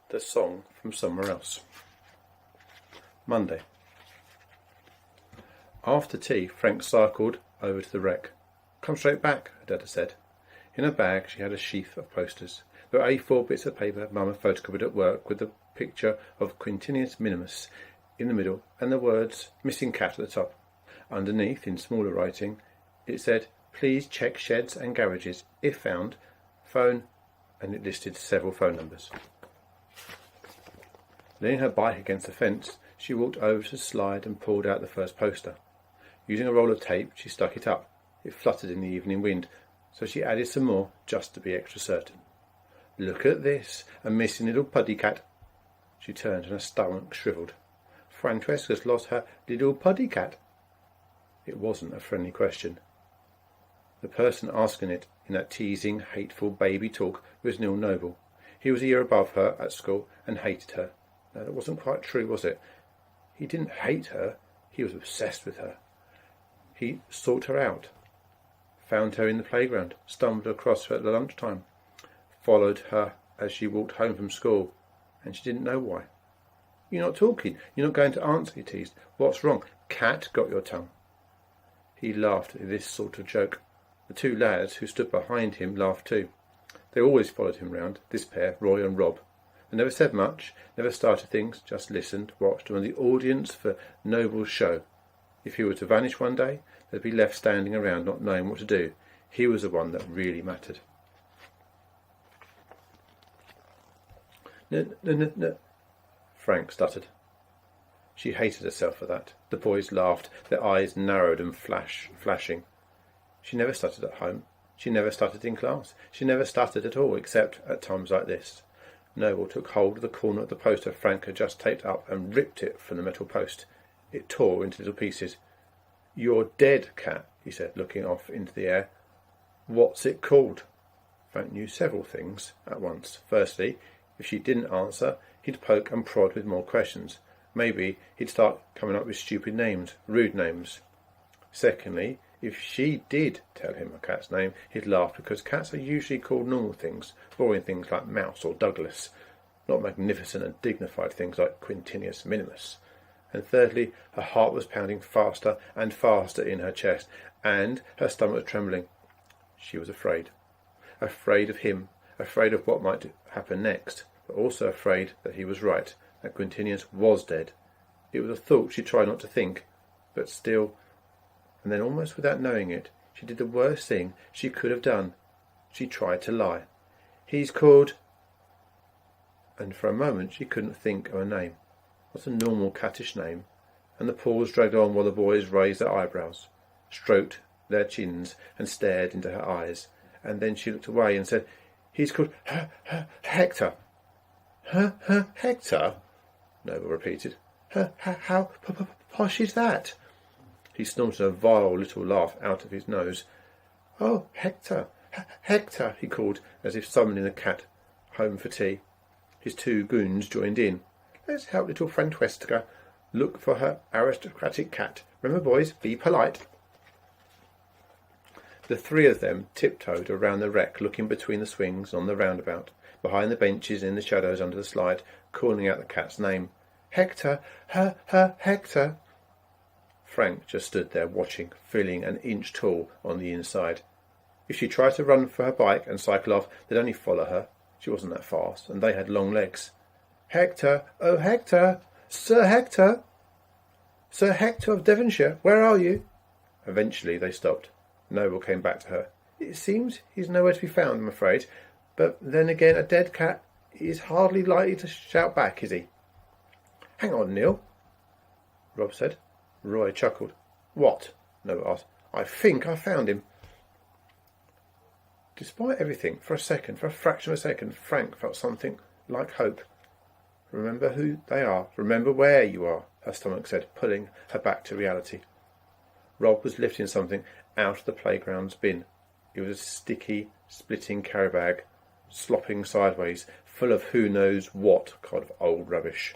The song from somewhere else. Monday. After tea, Frank cycled over to the wreck. "Come straight back," her dad had said. In her bag she had a sheaf of posters. There were A4 bits of paper Mum had photocopied at work, with the picture of Quintinius Minimus in the middle and the words "Missing Cat" at the top. Underneath, in smaller writing, it said, "Please check sheds and garages. If found, phone," and it listed several phone numbers. Leaning her bike against the fence, she walked over to the slide and pulled out the first poster. Using a roll of tape, she stuck it up. It fluttered in the evening wind, so she added some more just to be extra certain. "Look at this, a missing little puddy cat." She turned and her stomach shriveled. Francesca's lost her little puddy cat. It wasn't a friendly question. The person asking it in that teasing, hateful baby talk was Neil Noble. He was a year above her at school and hated her. No, that wasn't quite true, was it? He didn't hate her. He was obsessed with her. He sought her out, found her in the playground, stumbled across her at lunchtime, followed her as she walked home from school, and she didn't know why. "You're not talking. You're not going to answer," he teased. "What's wrong? Cat got your tongue." He laughed at this sort of joke. The two lads who stood behind him laughed too. They always followed him round, this pair, Roy and Rob. They never said much, never started things, just listened, watched, and were the audience for Noble's show. If he were to vanish one day, they'd be left standing around not knowing what to do. He was the one that really mattered. No, Frank stuttered. She hated herself for that. The boys laughed, their eyes narrowed and flashing. She never stuttered at home. She never stuttered in class. She never stuttered at all, except at times like this. Noble took hold of the corner of the poster Frank had just taped up and ripped it from the metal post. It tore into little pieces. "You're dead, Cat," he said, looking off into the air. "What's it called?" Frank knew several things at once. Firstly, if she didn't answer, he'd poke and prod with more questions. Maybe he'd start coming up with stupid names, rude names. Secondly, if she did tell him a cat's name, he'd laugh, because cats are usually called normal things, boring things like Mouse or Douglas, not magnificent and dignified things like Quintinius Minimus. And thirdly, her heart was pounding faster and faster in her chest, and her stomach was trembling. She was afraid. Afraid of him, afraid of what might happen next, but also afraid that he was right, that Quintinius was dead. It was a thought she tried not to think, but still. And then, almost without knowing it, she did the worst thing she could have done. She tried to lie. "He's called..." And for a moment she couldn't think of a name. What's a normal cattish name? And the pause dragged on while the boys raised their eyebrows, stroked their chins, and stared into her eyes. And then she looked away and said, "He's called Hector." Hector?" Noble repeated. How posh is that?" He snorted a vile little laugh out of his nose. "Oh, Hector, Hector," he called, as if summoning the cat home for tea. His two goons joined in. "Let's help little Francesca look for her aristocratic cat. Remember, boys, be polite." The three of them tiptoed around the wreck, looking between the swings on the roundabout, behind the benches, in the shadows under the slide, calling out the cat's name. "Hector, Hector." Frank just stood there watching, feeling an inch tall on the inside. If she tried to run for her bike and cycle off, they'd only follow her. She wasn't that fast, and they had long legs. "Hector, oh Hector, Sir Hector, Sir Hector of Devonshire, where are you?" Eventually they stopped. Noble came back to her. "It seems he's nowhere to be found, I'm afraid. But then again, a dead cat is hardly likely to shout back, is he?" "Hang on, Neil," Rob said. Roy chuckled. "What?" Noble asked. "I think I found him." Despite everything, for a fraction of a second, Frank felt something like hope. "Remember who they are. Remember where you are," her stomach said, pulling her back to reality. Rob was lifting something out of the playground's bin. It was a sticky, splitting carry bag, slopping sideways, full of who knows what kind of old rubbish.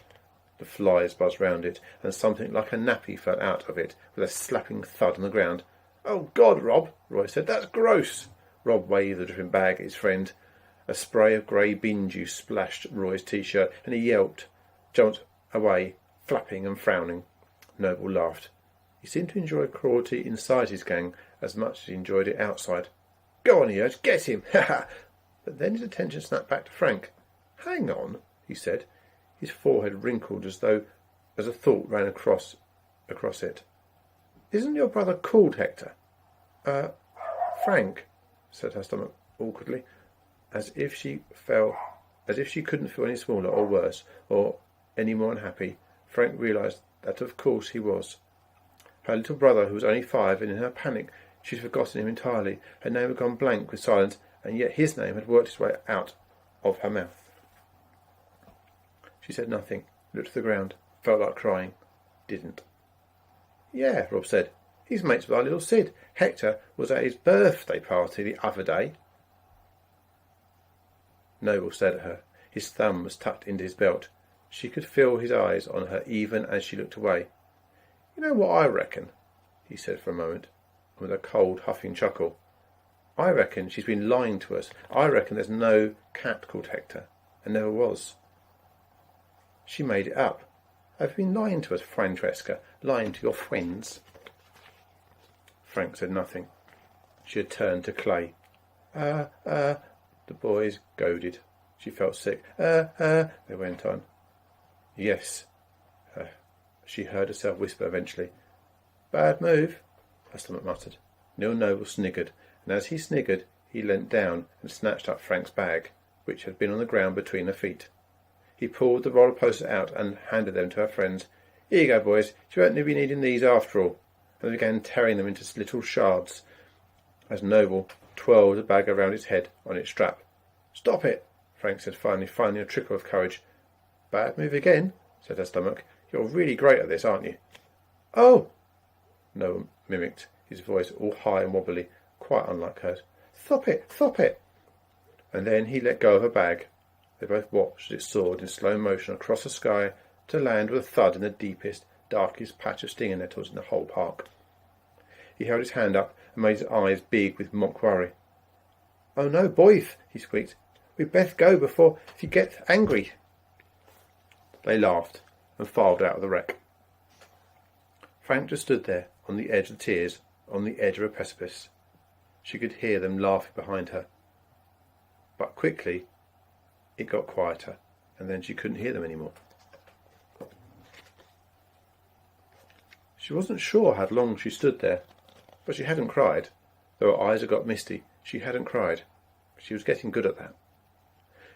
The flies buzzed round it, and something like a nappy fell out of it with a slapping thud on the ground. "Oh, God, Rob," Roy said, "that's gross." Rob waved the dripping bag at his friend. A spray of grey bin juice splashed Roy's t-shirt, and he yelped, jumped away, flapping and frowning. Noble laughed. He seemed to enjoy cruelty inside his gang as much as he enjoyed it outside. "Go on," he urged. "Get him! Ha ha!" But then his attention snapped back to Frank. "Hang on," he said. His forehead wrinkled as a thought ran across it. "Isn't your brother called Hector?" Frank," said her stomach awkwardly, as if she couldn't feel any smaller or worse or any more unhappy. Frank realised that of course he was. Her little brother, who was only 5, and in her panic she'd forgotten him entirely. Her name had gone blank with silence, and yet his name had worked its way out of her mouth. She said nothing, looked at the ground, felt like crying, didn't. "Yeah," Rob said. "He's mates with our little Sid. Hector was at his birthday party the other day." Noble stared at her. His thumb was tucked into his belt. She could feel his eyes on her even as she looked away. "You know what I reckon?" he said for a moment, with a cold, huffing chuckle. "I reckon she's been lying to us. I reckon there's no cat called Hector, and never was. She made it up. Have you been lying to us, Francesca? Lying to your friends?" Frank said nothing. She had turned to Clay. The boys goaded. She felt sick. They went on. "Yes," she heard herself whisper eventually. "Bad move," her stomach muttered. Neil Noble sniggered, and as he sniggered, he leant down and snatched up Frank's bag, which had been on the ground between her feet. He pulled the roller posters out and handed them to her friends. "Here you go, boys. She won't be needing these after all." And they began tearing them into little shards, as Noble twirled the bag around his head on its strap. "Stop it," Frank said finally, finding a trickle of courage. "Bad move again," said her stomach. "You're really great at this, aren't you?" "Oh," Noble mimicked, his voice all high and wobbly, quite unlike hers. "Stop it, stop it." And then he let go of her bag. They both watched as it soared in slow motion across the sky to land with a thud in the deepest, darkest patch of stinger nettles in the whole park. He held his hand up and made his eyes big with mock worry. "Oh no, boys," he squeaked. "We'd best go before she gets angry." They laughed and filed out of the wreck. Frank just stood there, on the edge of tears, on the edge of a precipice. She could hear them laughing behind her. But quickly it got quieter, and then she couldn't hear them anymore. She wasn't sure how long she stood there, but she hadn't cried. Though her eyes had got misty, she hadn't cried. She was getting good at that.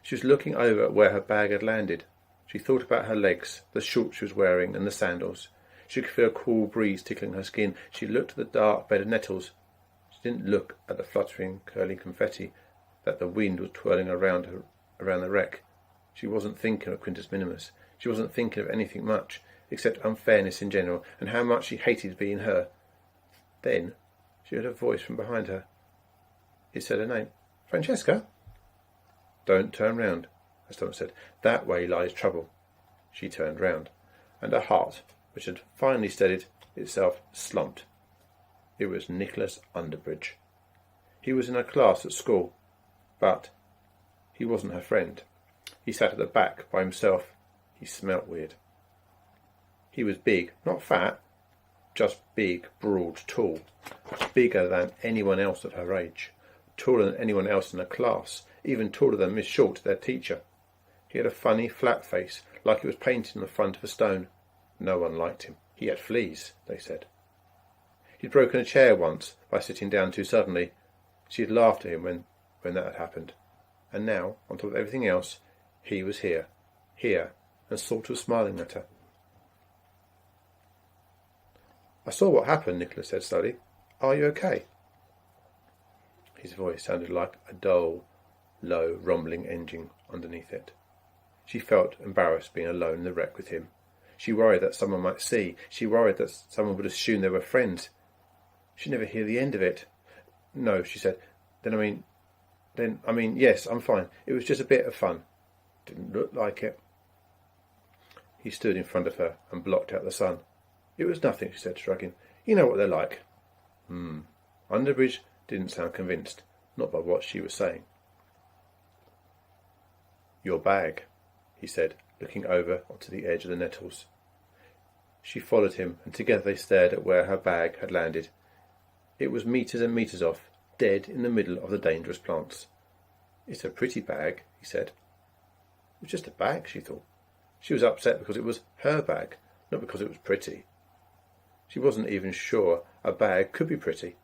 She was looking over at where her bag had landed. She thought about her legs, the shorts she was wearing, and the sandals. She could feel a cool breeze tickling her skin. She looked at the dark bed of nettles. She didn't look at the fluttering, curling confetti that the wind was twirling around the wreck. She wasn't thinking of Quintus Minimus. She wasn't thinking of anything much, except unfairness in general, and how much she hated being her. Then she heard a voice from behind her. It said her name. "Francesca?" "Don't turn round," her stomach said. "That way lies trouble." She turned round, and her heart, which had finally steadied itself, slumped. It was Nicholas Underbridge. He was in her class at school, but he wasn't her friend. He sat at the back by himself. He smelt weird. He was big, not fat, just big, broad, tall, bigger than anyone else of her age, taller than anyone else in her class, even taller than Miss Short, their teacher. He had a funny, flat face, like it was painted on the front of a stone. No one liked him. He had fleas, they said. He'd broken a chair once by sitting down too suddenly. She had laughed at him when that had happened. And now, on top of everything else, he was here, and sort of smiling at her. "I saw what happened," Nicholas said slowly. "Are you okay?" His voice sounded like a dull, low, rumbling engine underneath it. She felt embarrassed being alone in the wreck with him. She worried that someone might see. She worried that someone would assume they were friends. She'd never hear the end of it. "No," she said. Then I mean, yes, I'm fine. It was just a bit of fun." "Didn't look like it." He stood in front of her and blocked out the sun. "It was nothing," she said, shrugging. "You know what they're like." Underbridge didn't sound convinced, not by what she was saying. Your bag, he said, looking over onto the edge of the nettles. She followed him, and together they stared at where her bag had landed. It was metres and metres off, dead in the middle of the dangerous plants. It's a pretty bag, he said. It was just a bag, she thought. She was upset because it was her bag, not because it was pretty. She wasn't even sure a bag could be pretty.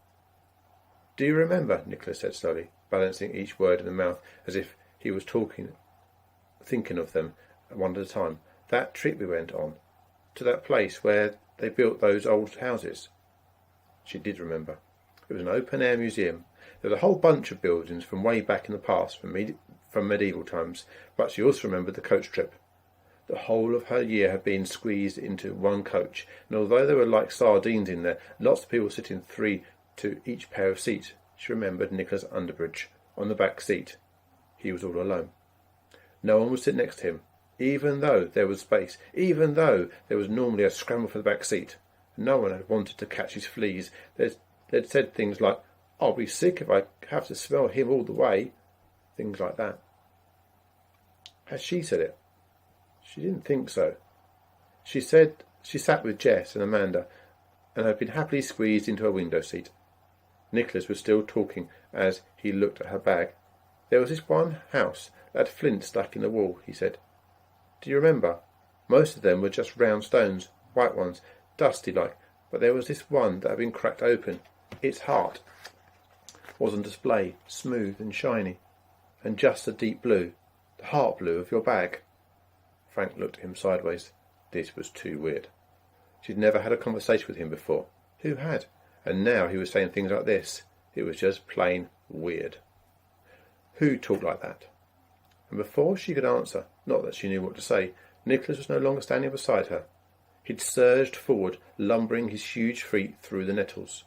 Do you remember, Nicholas said slowly, balancing each word in the mouth as if he was thinking of them one at a time, that trip we went on, to that place where they built those old houses? She did remember. It was an open-air museum. There was a whole bunch of buildings from way back in the past, from medieval times, but she also remembered the coach trip. The whole of her year had been squeezed into one coach, and although there were like sardines in there, lots of people sitting 3 to each pair of seats, she remembered Nicholas Underbridge on the back seat. He was all alone. No one would sit next to him, even though there was space, even though there was normally a scramble for the back seat. No one had wanted to catch his fleas. They'd said things like, I'll be sick if I have to smell him all the way. Things like that. Had she said it? She didn't think so. She said she sat with Jess and Amanda and had been happily squeezed into a window seat. Nicholas was still talking as he looked at her bag. There was this one house that had flint stuck in the wall, he said. Do you remember? Most of them were just round stones, white ones, dusty like, but there was this one that had been cracked open. Its heart was on display, smooth and shiny, and just a deep blue, the heart blue of your bag. Frank looked at him sideways. This was too weird. She'd never had a conversation with him before. Who had? And now he was saying things like this. It was just plain weird. Who talked like that? And before she could answer, not that she knew what to say, Nicholas was no longer standing beside her. He'd surged forward, lumbering his huge feet through the nettles.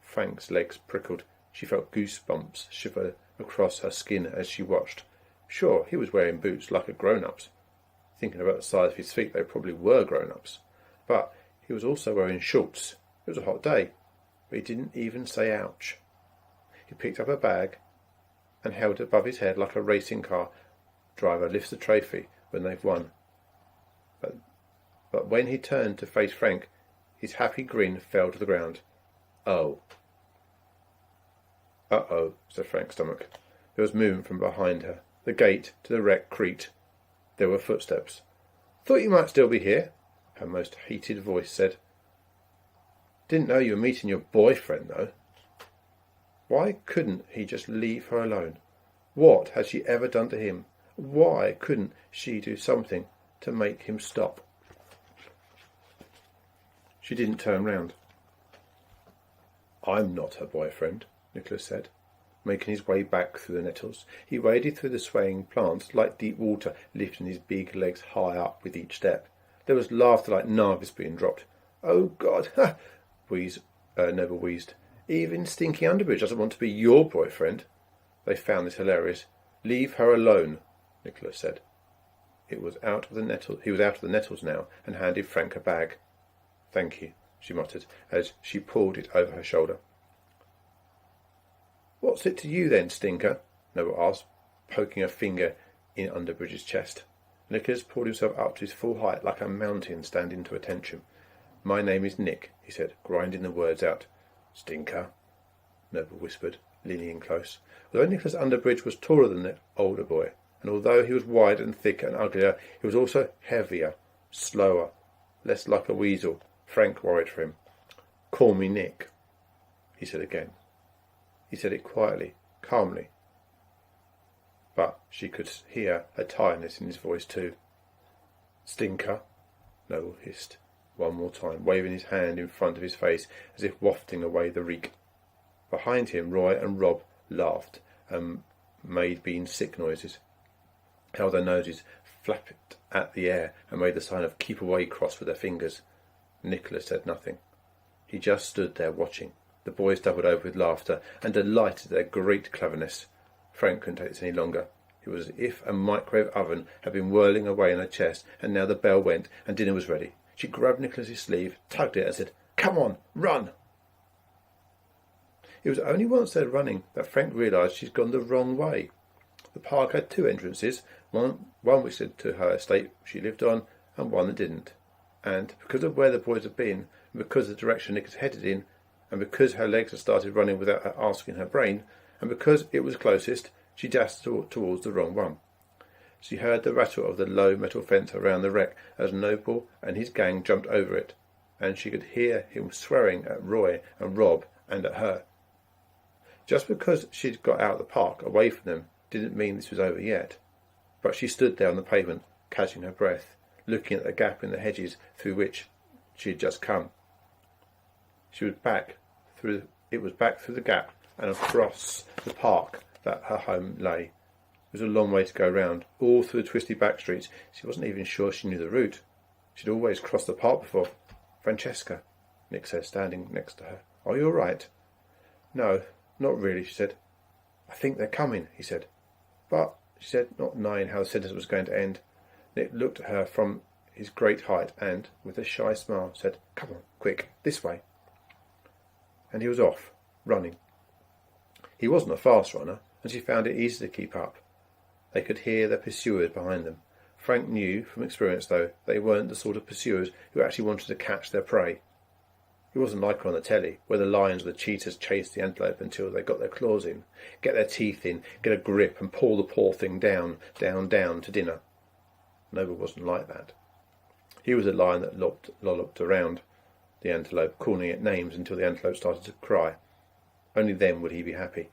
Frank's legs prickled. She felt goosebumps shiver across her skin as she watched. Sure, he was wearing boots like a grown-up's. Thinking about the size of his feet, they probably were grown-ups. But he was also wearing shorts. It was a hot day, but he didn't even say ouch. He picked up a bag and held it above his head like a racing car driver lifts a trophy when they've won. But when he turned to face Frank, his happy grin fell to the ground. Oh. Uh-oh, said Frank's stomach. There was movement from behind her. The gate to the wreck creaked. There were footsteps. Thought you might still be here, her most hated voice said. Didn't know you were meeting your boyfriend, though. Why couldn't he just leave her alone? What had she ever done to him? Why couldn't she do something to make him stop? She didn't turn round. I'm not her boyfriend, Nicholas said, making his way back through the nettles. He waded through the swaying plants like deep water, lifting his big legs high up with each step. There was laughter like knives being dropped. Oh, God, ha! Neville wheezed. Even Stinky Underbridge doesn't want to be your boyfriend. They found this hilarious. Leave her alone, Nicholas said. He was out of the nettles now and handed Frank a bag. Thank you, she muttered as she pulled it over her shoulder. What's it to you then, Stinker? Neville asked, poking a finger in Underbridge's chest. Nicholas pulled himself up to his full height like a mountain standing to attention. My name is Nick, he said, grinding the words out. Stinker, Neville whispered, leaning in close. Although Nicholas Underbridge was taller than the older boy, and although he was wider and thicker and uglier, he was also heavier, slower, less like a weasel. Frank worried for him. Call me Nick, he said again. He said it quietly, calmly, but she could hear a tiredness in his voice too. Stinker, Noel hissed one more time, waving his hand in front of his face as if wafting away the reek. Behind him, Roy and Rob laughed and made being sick noises, held their noses, flapped at the air and made the sign of keep away cross with their fingers. Nicholas said nothing. He just stood there watching. The boys doubled over with laughter and delighted at their great cleverness. Frank couldn't take this any longer. It was as if a microwave oven had been whirling away in her chest, and now the bell went and dinner was ready. She grabbed Nicholas's sleeve, tugged it and said, Come on, run! It was only once they're running that Frank realised she'd gone the wrong way. The park had 2 entrances, one which led to her estate she lived on, and one that didn't. And because of where the boys had been, and because of the direction Nick had headed in, and because her legs had started running without her asking her brain, and because it was closest, she dashed towards the wrong one. She heard the rattle of the low metal fence around the wreck as Noble and his gang jumped over it, and she could hear him swearing at Roy and Rob and at her. Just because she'd got out of the park, away from them, didn't mean this was over yet. But she stood there on the pavement, catching her breath, looking at the gap in the hedges through which she had just come. It was back through the gap and across the park that her home lay. It was a long way to go round, all through the twisty back streets. She wasn't even sure she knew the route. She'd always crossed the park before. "Francesca," Nick said, standing next to her. "Are you all right?" "No, not really," she said. "I think they're coming," he said. "But," she said, not knowing how the sentence was going to end. Nick looked at her from his great height and, with a shy smile, said, "Come on, quick, this way." And he was off, running. He wasn't a fast runner, and she found it easy to keep up. They could hear their pursuers behind them. Frank knew, from experience though, they weren't the sort of pursuers who actually wanted to catch their prey. It wasn't like on the telly, where the lions or the cheetahs chased the antelope until they got their claws in, get their teeth in, get a grip and pull the poor thing down to dinner. Noble wasn't like that. He was a lion that lolloped around the antelope, calling it names until the antelope started to cry. Only then would he be happy.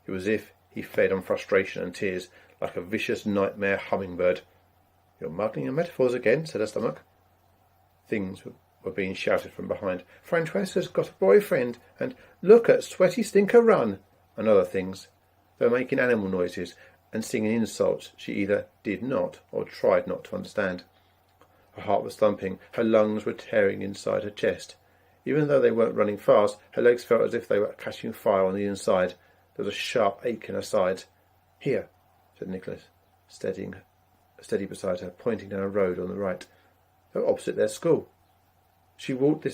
It was as if he fed on frustration and tears, like a vicious nightmare hummingbird. "You're muddling your metaphors again," said her stomach. Things were being shouted from behind. "Francesca's got a boyfriend," and "Look at Sweaty Stinker run," and other things. They were making animal noises and singing insults she either did not or tried not to understand. Her heart was thumping. Her lungs were tearing inside her chest. Even though they weren't running fast, her legs felt as if they were catching fire on the inside. There was a sharp ache in her sides. "Here," said Nicholas, steady beside her, pointing down a road on the right. They were opposite their school. She walked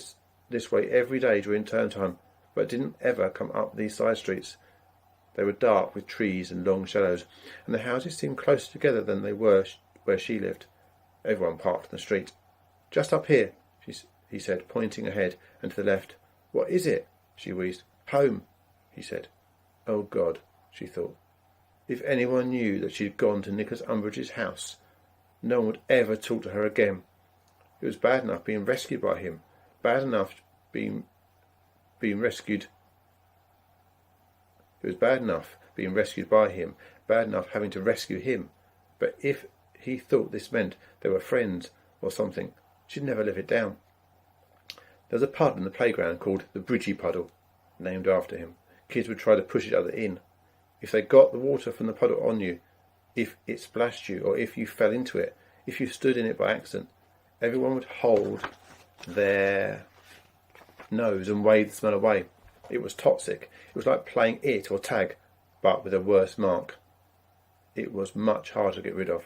this way every day during term time, but didn't ever come up these side streets. They were dark with trees and long shadows, and the houses seemed closer together than they were where she lived. Everyone parked in the street. "Just up here," he said, pointing ahead and to the left. "What is it?" she wheezed. "Home," he said. Oh God, she thought. If anyone knew that she'd gone to Nicholas Umbridge's house, no one would ever talk to her again. It was bad enough being rescued by him, bad enough being rescued. It was bad enough being rescued by him, bad enough having to rescue him. But if he thought this meant they were friends or something, she'd never live it down. There was a puddle in the playground called the Bridgie Puddle, named after him. Kids would try to push each other in. If they got the water from the puddle on you, if it splashed you, or if you fell into it, if you stood in it by accident, everyone would hold their nose and wave the smell away. It was toxic. It was like playing it or tag, but with a worse mark. It was much harder to get rid of.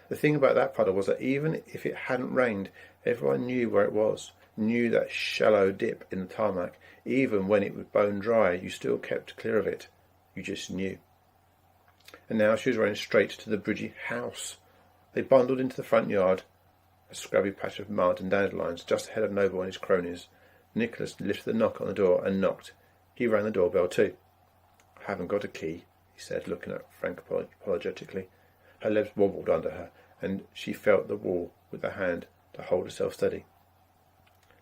The thing about that puddle was that even if it hadn't rained, everyone knew where it was, knew that shallow dip in the tarmac. Even when it was bone dry, you still kept clear of it. You just knew. And now she was running straight to the Bridgie house. They bundled into the front yard, a scrubby patch of mud and dandelions just ahead of Noble and his cronies. Nicholas lifted the knock on the door and knocked. He rang the doorbell too. "I haven't got a key," he said, looking at Frank apologetically. Her legs wobbled under her, and she felt the wall with her hand to hold herself steady.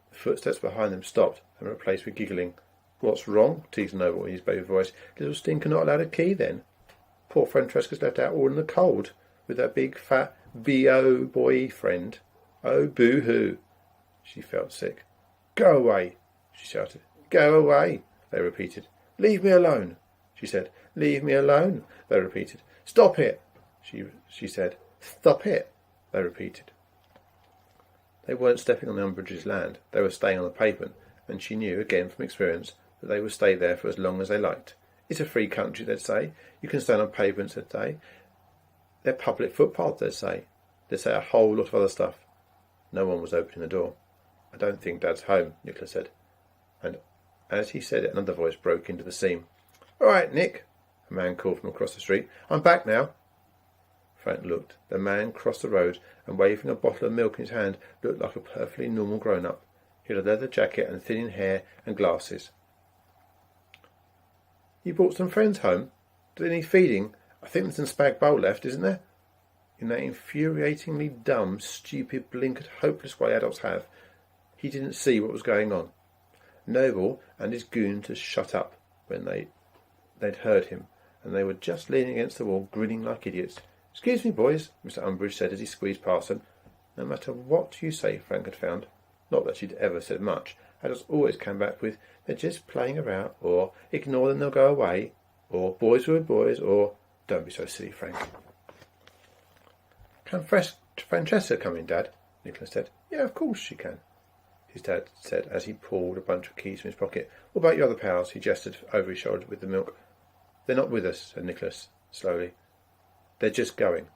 The footsteps behind them stopped and were replaced with giggling. "What's wrong?" teased Noble in his baby voice. "Little Stinker not allowed a key, then? Poor Francesca's left out all in the cold, with that big, fat, B.O. boy friend. Oh, boo-hoo!" She felt sick. "Go away!" she shouted. "Go away!" they repeated. "Leave me alone!" she said. "Leave me alone!" they repeated. "Stop it!" she said. "Stop it!" they repeated. They weren't stepping on the Umbridge's land. They were staying on the pavement, and she knew, again from experience, that they would stay there for as long as they liked. It's a free country, they'd say. You can stand on pavements, they'd say. They're public footpaths, they'd say. They'd say a whole lot of other stuff. No one was opening the door. "I don't think Dad's home," Nicholas said. And as he said it, another voice broke into the scene. "All right, Nick," a man called from across the street. "I'm back now." Frank looked. The man crossed the road and, waving a bottle of milk in his hand, looked like a perfectly normal grown-up. He had a leather jacket and thinning hair and glasses. You brought some friends home? Do they need feeding? I think there's some spag bowl left, isn't there? In that infuriatingly dumb, stupid, blinkered, hopeless way adults have, he didn't see what was going on. Noble and his goons had shut up when they'd heard him, and they were just leaning against the wall, grinning like idiots. "Excuse me, boys," Mr. Umbridge said as he squeezed past them. No matter what you say, Frank had found, not that she'd ever said much, adults always came back with, "They're just playing about," or "Ignore them, they'll go away," or "Boys were boys," or "Don't be so silly, Frank." "Can Francesca come in, Dad?" Nicholas said. "Yeah, of course she can," his dad said as he pulled a bunch of keys from his pocket. "What about your other pals?" He gestured over his shoulder with the milk. "They're not with us," said Nicholas slowly. "They're just going."